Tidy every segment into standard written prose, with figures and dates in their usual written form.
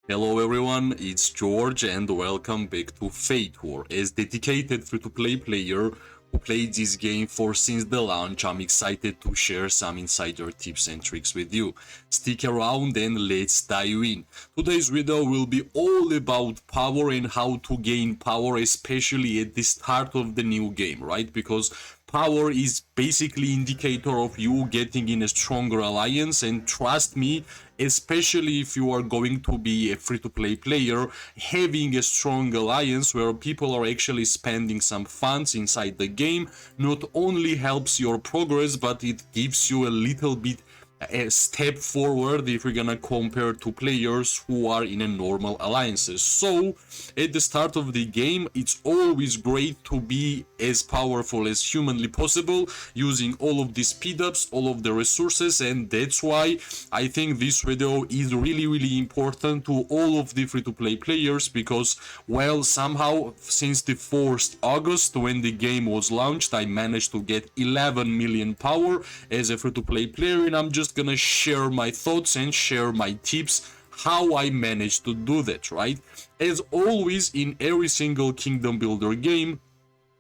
Hello everyone, it's George and welcome back to Fate War. As dedicated free-to-play player who played this game for since the launch, I'm excited to share some insider tips and tricks with you. Stick around and let's dive in. Today's video will be all about power and how to gain power, especially at the start of the new game, right? Because power is basically indicator of you getting in a stronger alliance, and trust me, especially if you are going to be a free-to-play player, having a strong alliance where people are actually spending some funds inside the game not only helps your progress, but it gives you a little bit a step forward if you're gonna compare to players who are in a normal alliances. So at the start of the game, it's always great to be as powerful as humanly possible, using all of the speed ups, all of the resources, and that's why I think this video is really important to all of the free-to-play players, because well, somehow since the 4th August when the game was launched, I managed to get 11 million power as a free-to-play player, and I'm just gonna share my thoughts and share my tips how I managed to do that, right? As always in every single kingdom builder game,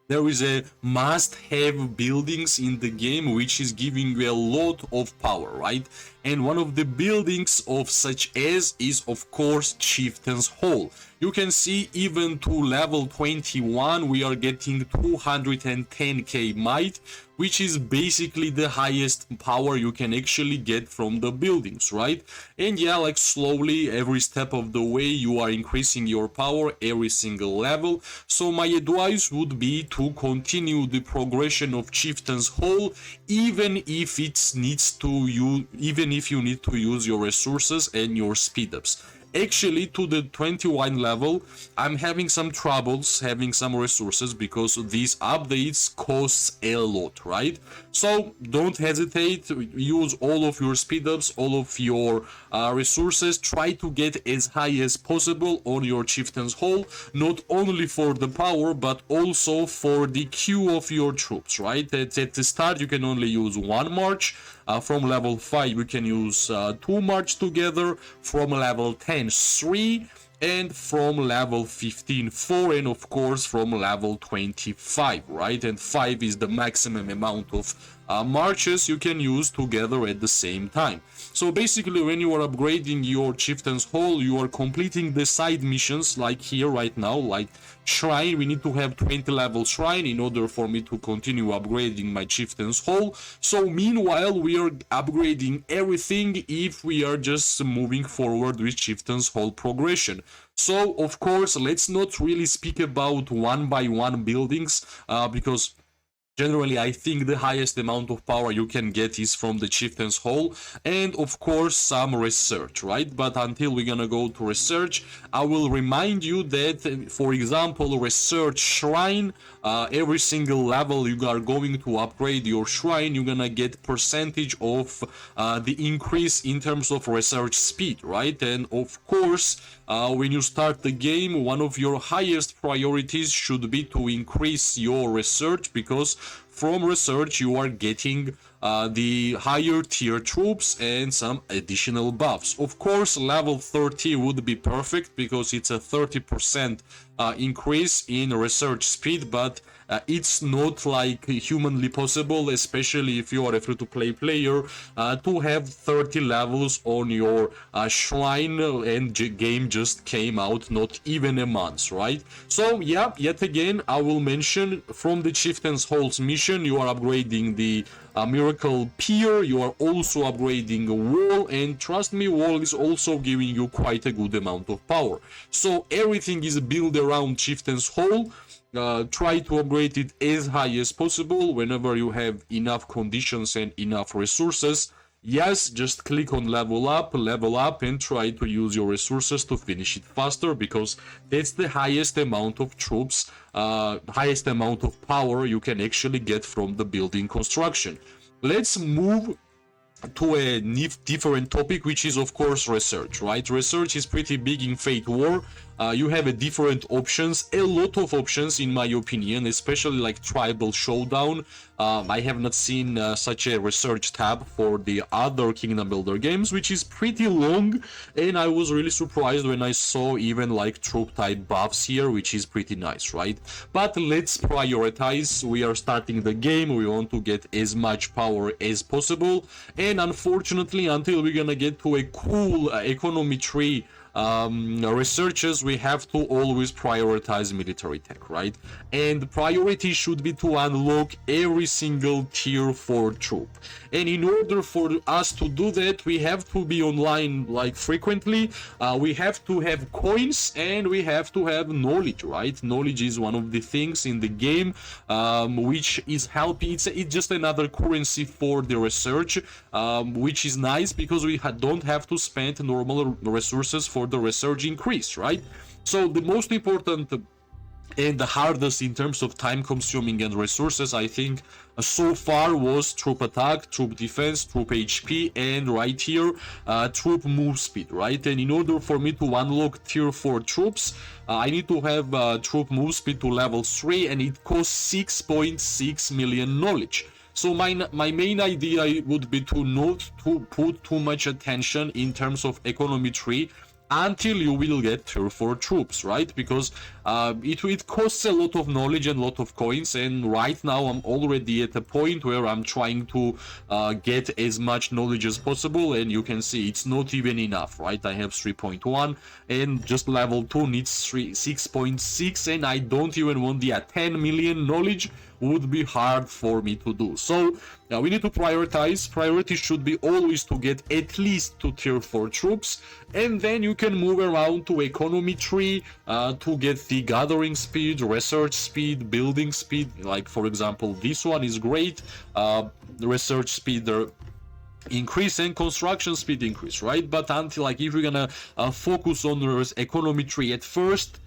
there is a must-have buildings in the game which is giving you a lot of power, right? And one of the buildings of such as is of course Chieftain's Hall. You can see even to level 21 we are getting 210k might, which is basically the highest power you can actually get from the buildings, right? And yeah, like slowly every step of the way you are increasing your power every single level. So my advice would be to continue the progression of Chieftain's Hall, even if you need to use your resources and your speed ups. Actually, to the 21 level, I'm having some troubles having some resources because these updates cost a lot, right? So don't hesitate, use all of your speed ups, all of your resources, try to get as high as possible on your Chieftain's Hall, not only for the power but also for the queue of your troops, right? At the start you can only use one march, from level 5 you can use 2 march together, from level 10 3, and from level 15 4, and of course from level 25, right? And 5 is the maximum amount of marches you can use together at the same time. So basically when you are upgrading your Chieftain's Hall, you are completing the side missions like here right now, like Shrine. We need to have 20 level Shrine in order for me to continue upgrading my Chieftain's Hall. So meanwhile we are upgrading everything if we are just moving forward with Chieftain's Hall progression. So of course let's not really speak about one by one buildings, because generally, I think the highest amount of power you can get is from the Chieftain's Hall, and of course some research, right? But until we're gonna go to research, I will remind you that, for example, research shrine, every single level you are going to upgrade your shrine, you're gonna get percentage of the increase in terms of research speed, right? And of course, when you start the game, one of your highest priorities should be to increase your research, because from research you are getting the higher tier troops and some additional buffs. Of course, level 30 would be perfect because it's a 30% increase in research speed, but it's not like humanly possible, especially if you are a free-to-play player, to have 30 levels on your shrine, and game just came out not even a month, right? So yeah, yet again I will mention, from the Chieftain's Hall's mission you are upgrading the Miracle Pier, you are also upgrading a wall, and trust me, wall is also giving you quite a good amount of power. So everything is built around Chieftain's Hall. Try to upgrade it as high as possible whenever you have enough conditions and enough resources. Yes, just click on level up, and try to use your resources to finish it faster, because that's the highest amount of troops, highest amount of power you can actually get from the building construction. Let's move to a different topic, which is of course research, right? Research is pretty big in Fate War. You have a different options, a lot of options in my opinion, especially like Tribal Showdown. I have not seen such a research tab for the other Kingdom Builder games, which is pretty long, and I was really surprised when I saw even like troop type buffs here, which is pretty nice, right? But let's prioritize. We are starting the game, we want to get as much power as possible, and unfortunately, until we're gonna get to a cool economy tree researchers, we have to always prioritize military tech, right? And priority should be to unlock every single tier 4 troop. And in order for us to do that, we have to be online like frequently, we have to have coins, and we have to have knowledge, right? Knowledge is one of the things in the game which is helping. It's just another currency for the research, which is nice because we don't have to spend normal resources for the research increase, right? So the most important and the hardest in terms of time consuming and resources, I think, so far was troop attack, troop defense, troop HP, and right here troop move speed, right? And in order for me to unlock tier 4 troops, I need to have troop move speed to level 3, and it costs 6.6 million knowledge. So my main idea would be to not to put too much attention in terms of economy tree until you will get tier 4 troops, right? Because it costs a lot of knowledge and a lot of coins, and right now I'm already at a point where I'm trying to get as much knowledge as possible, and you can see it's not even enough, right? I have 3.1, and just level 2 needs 6.6, and I don't even want the 10 million knowledge. Would be hard for me to do. So we need to prioritize. Priority should be always to get at least to tier 4 troops, and then you can move around to economy tree to get the gathering speed, research speed, building speed. Like for example, this one is great. Research speed increase and construction speed increase, right? But until like if you're gonna focus on the economy tree at first,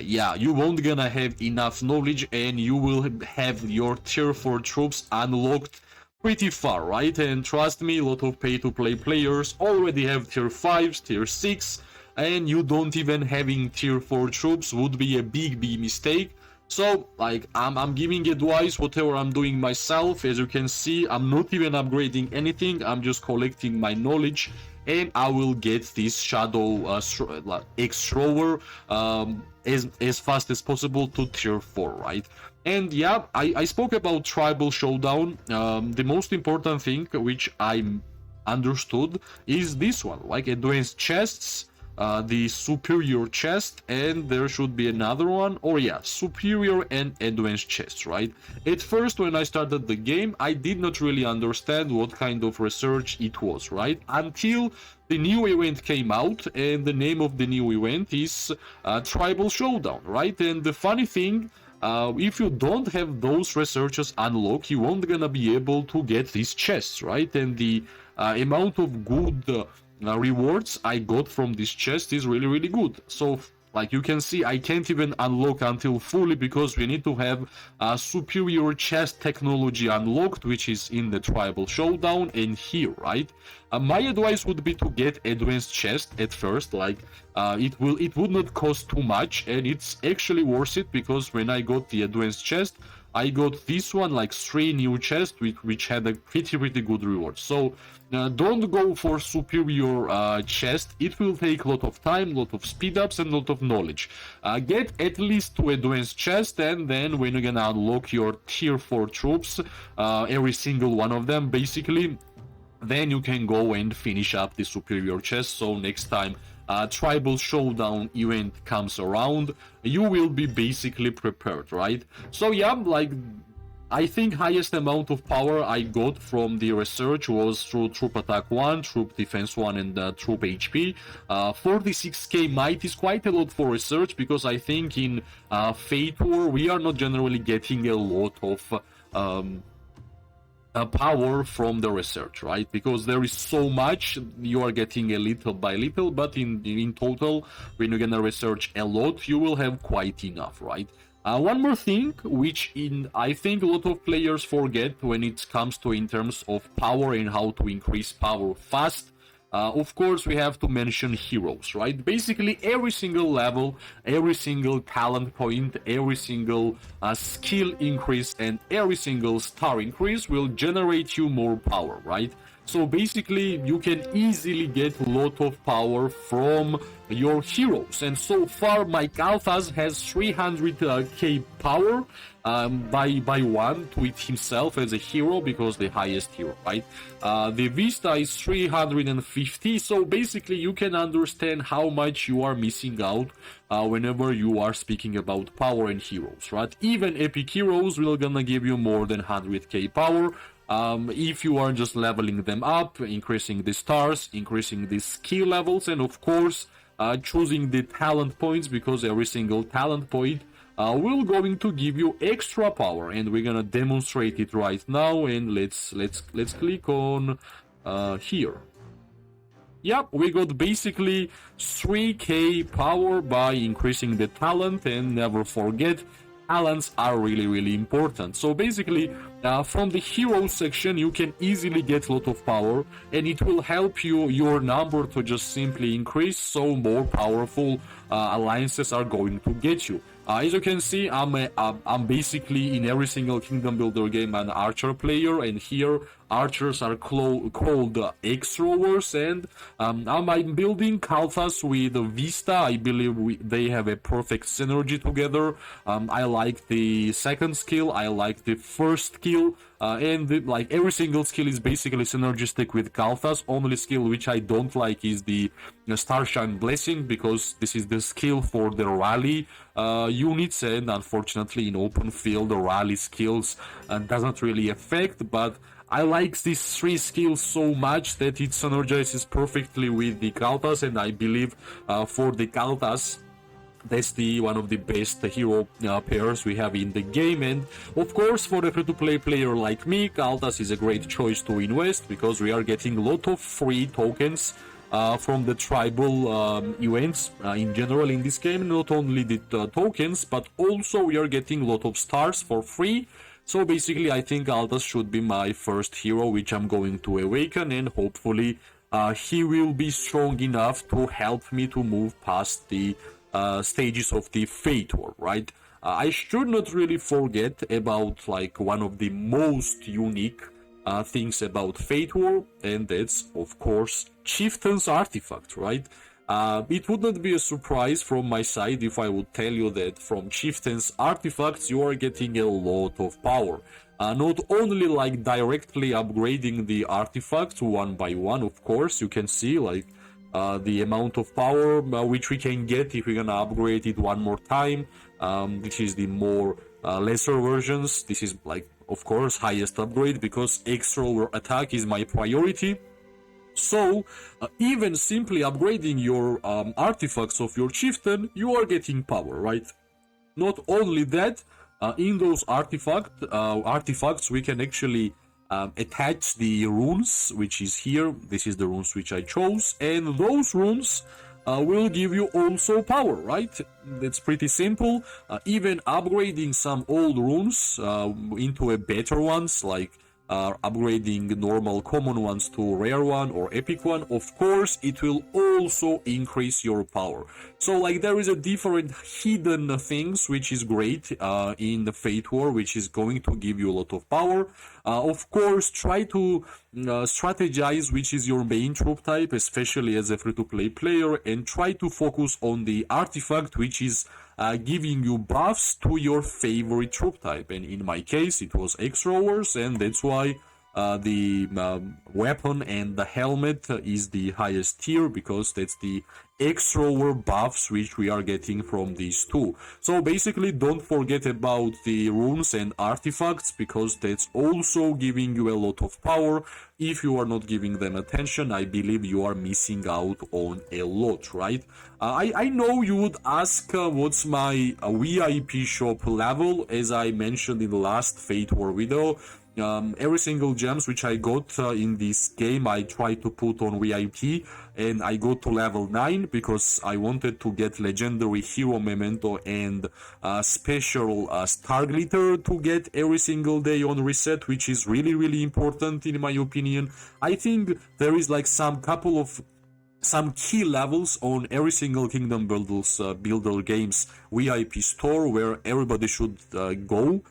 yeah, you won't gonna have enough knowledge, and you will have your tier 4 troops unlocked pretty far, right? And trust me, a lot of pay-to-play players already have tier 5s, tier 6, and you don't even having tier 4 troops would be a big mistake. So like I'm giving advice, whatever I'm doing myself. As you can see, I'm not even upgrading anything, I'm just collecting my knowledge, and I will get this shadow X-Thrower as fast as possible to tier 4, right? And yeah, I spoke about tribal showdown. The most important thing which I understood is this one, like advanced chests, the superior chest, and there should be another one, or yeah, superior and advanced chests, right? At first, when I started the game, I did not really understand what kind of research it was, right? Until the new event came out, and the name of the new event is Tribal Showdown, right? And the funny thing, if you don't have those researchers unlocked, you won't gonna be able to get these chests, right? And the amount of good rewards I got from this chest is really good. So like you can see, I can't even unlock until fully because we need to have a superior chest technology unlocked, which is in the tribal showdown and here, right? My advice would be to get advanced chest at first. Like it would not cost too much, and it's actually worth it because when I got the advanced chest, I got this one, like 3 new chests which had a pretty good reward. So don't go for superior chest. It will take a lot of time, a lot of speed ups, and a lot of knowledge. Get at least 2 advanced chests, and then when you're gonna unlock your tier 4 troops, every single one of them basically, then you can go and finish up the superior chest. So next time tribal showdown event comes around, you will be basically prepared, right? So yeah, like I think highest amount of power I got from the research was through troop attack 1, troop defense 1, and troop HP. 46k might is quite a lot for research because I think in Fate War we are not generally getting a lot of power from the research, right? Because there is so much, you are getting a little by little, but in total, when you're gonna research a lot, you will have quite enough, right? One more thing, which I think a lot of players forget when it comes to in terms of power and how to increase power fast. Of course, we have to mention heroes, right? Basically, every single level, every single talent point, every single skill increase, and every single star increase will generate you more power, right? So basically, you can easily get a lot of power from your heroes. And so far, my Kalthas has 300k power by one to it himself as a hero, because the highest hero, right? The Vista is 350. So basically, you can understand how much you are missing out whenever you are speaking about power and heroes, right? Even epic heroes will gonna give you more than 100k power. If you are just leveling them up, increasing the stars, increasing the skill levels, and of course choosing the talent points, because every single talent point will going to give you extra power, and we're gonna demonstrate it right now. And let's click on here. Yep, we got basically 3k power by increasing the talent, and never forget, talents are really important. So basically, from the hero section, you can easily get a lot of power, and it will help your number to just simply increase, so more powerful alliances are going to get you. As you can see, I'm basically in every single Kingdom Builder game an archer player, and here archers are called X-Rowers, and I'm building Kalthas with Vista. I believe they have a perfect synergy together. I like the second skill, I like the first skill, and like every single skill is basically synergistic with Kalthas. Only skill which I don't like is the Starshine Blessing, because this is the skill for the rally units, and unfortunately in open field the rally skills doesn't really affect. But I like these three skills so much that it synergizes perfectly with the Kalthas, and I believe for the Kalthas, that's one of the best hero pairs we have in the game. And of course, for a free-to-play player like me, Kalthas is a great choice to invest, because we are getting a lot of free tokens from the tribal events in general in this game. Not only the tokens, but also we are getting a lot of stars for free. So basically, I think Kalthas should be my first hero, which I'm going to awaken, and hopefully he will be strong enough to help me to move past the stages of the Fate War, right? I should not really forget about like one of the most unique things about Fate War, and that's of course Chieftain's Artifact, right? It would not be a surprise from my side if I would tell you that from Chieftain's Artifacts you are getting a lot of power. Not only like directly upgrading the artifacts one by one, of course, you can see like the amount of power which we can get if we're gonna upgrade it one more time. This is the more lesser versions. This is like, of course, highest upgrade, because X-Roller attack is my priority. So even simply upgrading your artifacts of your chieftain, you are getting power, right? Not only that, in those artifacts we can actually attach the runes, which is here. This is the runes which I chose, and those runes will give you also power, right? It's pretty simple. Even upgrading some old runes into a better ones, like upgrading normal common ones to rare one or epic one, of course it will also increase your power. So like there is a different hidden things which is great in the Fate War, which is going to give you a lot of power. Of course, try to strategize which is your main troop type, especially as a free-to-play player, and try to focus on the artifact which is giving you buffs to your favorite troop type. And in my case, it was X-Rowers, and that's why the weapon and the helmet is the highest tier, because that's the X-Rower buffs which we are getting from these two. So basically, don't forget about the runes and artifacts, because that's also giving you a lot of power. If you are not giving them attention, I believe you are missing out on a lot, right? I know you would ask what's my VIP shop level. As I mentioned in the last Fate War video, every single gems which I got in this game, I try to put on VIP, and I go to level 9 because I wanted to get legendary hero memento and special star glitter to get every single day on reset, which is really really important in my opinion. I think there is like some key levels on every single Kingdom Builder games VIP store where everybody should go.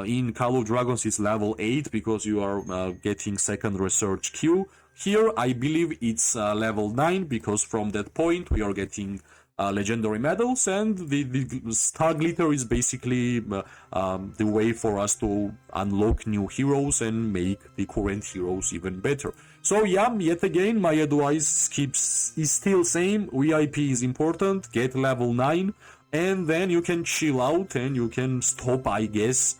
In Call of Dragons it's level 8 because you are getting second research queue. Here I believe it's level 9 because from that point we are getting legendary medals, and the star glitter is basically the way for us to unlock new heroes and make the current heroes even better. So yeah, yet again my advice is still same. VIP is important, get level 9, and then you can chill out and you can stop, I guess,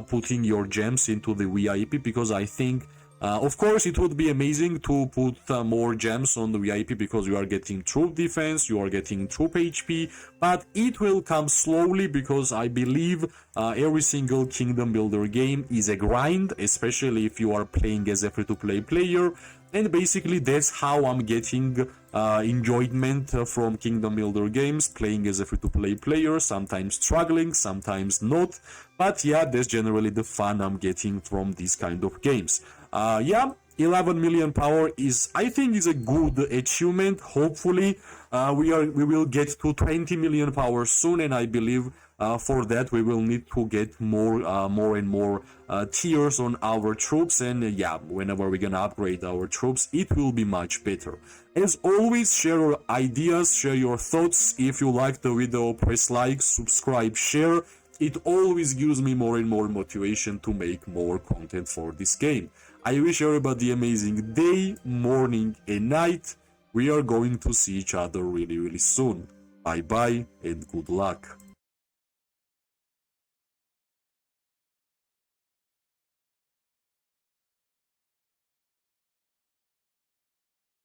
putting your gems into the VIP, because I think of course it would be amazing to put more gems on the VIP because you are getting troop defense, you are getting troop HP, but it will come slowly because I believe every single Kingdom Builder game is a grind, especially if you are playing as a free-to-play player. And basically that's how I'm getting enjoyment from Kingdom Builder games, playing as a free-to-play player, sometimes struggling, sometimes not, but yeah, that's generally the fun I'm getting from these kind of games. Yeah, 11 million power is, I think, is a good achievement. Hopefully we will get to 20 million power soon, and I believe for that we will need to get more and more tiers on our troops, and yeah, whenever we're gonna upgrade our troops it will be much better. As always, share your ideas, share your thoughts. If you like the video, press like, subscribe, share. It always gives me more and more motivation to make more content for this game. I wish everybody amazing day, morning and night. We are going to see each other really really soon. Bye bye and good luck.